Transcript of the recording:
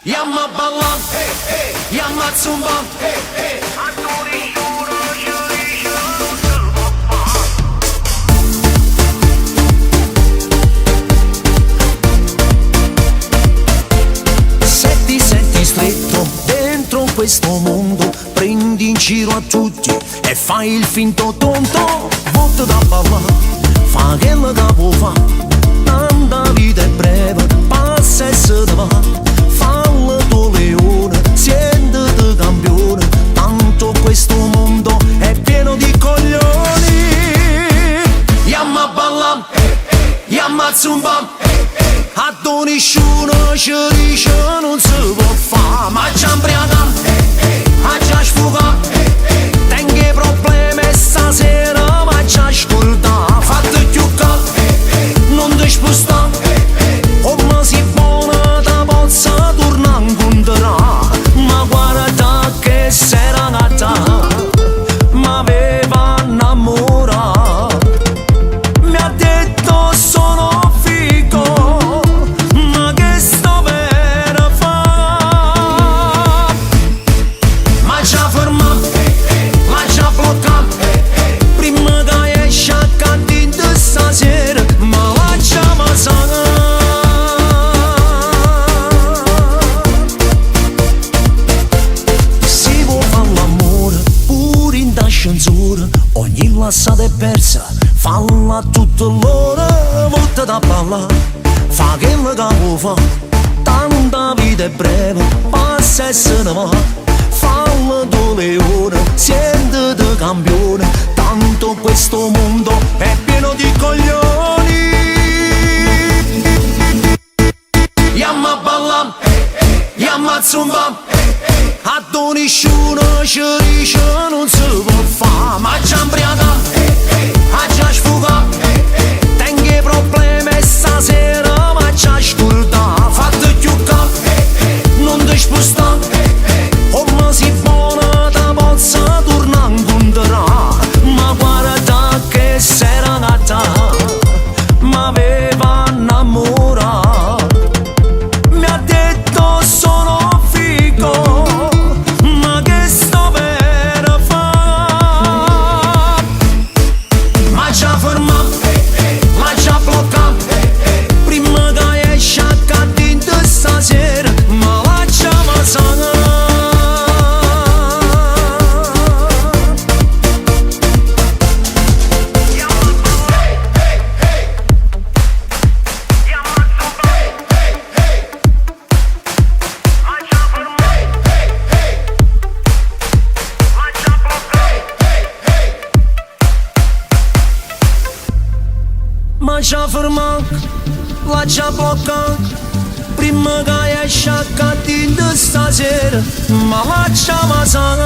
Yamma ballam, yamma zumbam, senti stretto dentro questo mondo, prendi in giro a tutti e fai il finto tonto. Voto da ballare, fa che la capo fa, tanta vita è breve, passa e se ne va. Falla tu leone, sientiti campione, tanto questo mondo è pieno di coglioni. Yamma ballam, yamma zumbam, a nessuno ci dice non si può fare, ma già imbriacam, a già sfuga, tengo problemi stasera, ma già ascolta, fatti più caldo, non ti spostare, come si buona da pozza torna a incontrare, ma guarda che serenata, ma aveva innamorato, mi ha detto sono figo, ma che sto per fare, ma già ferma, ma già blocca, prima che esce a cantina stasera, ma lasciamo sana. Si può fare l'amore pure in ascensore, ogni lassata è persa, falla tutta l'ora, volta da ballare, fa che la capo fa, tanta vita è breve, passa e se ne va, falla tu leone, sientiti campione, tanto questo mondo è pieno di coglioni. Yamma ballam, yamma zumbam, a nessuno ci dice non si può fare, ma già imbriacam, a già sfuga, tengo problemi stasera, ma già ascolta, fatti più caldo, non ti spostare, come si buona da pozza torna a incontrare, ma guarda che serenata, ma aveva innamorato, mi ha detto sono figo, ma che sto per fare, ma già ferma, ma già blocca, prima che esce a cantina stasera, ma lasciamo sana. Ma già ferma, la già blocca, prima che esce a cantina stasera, ma lasciamo sana.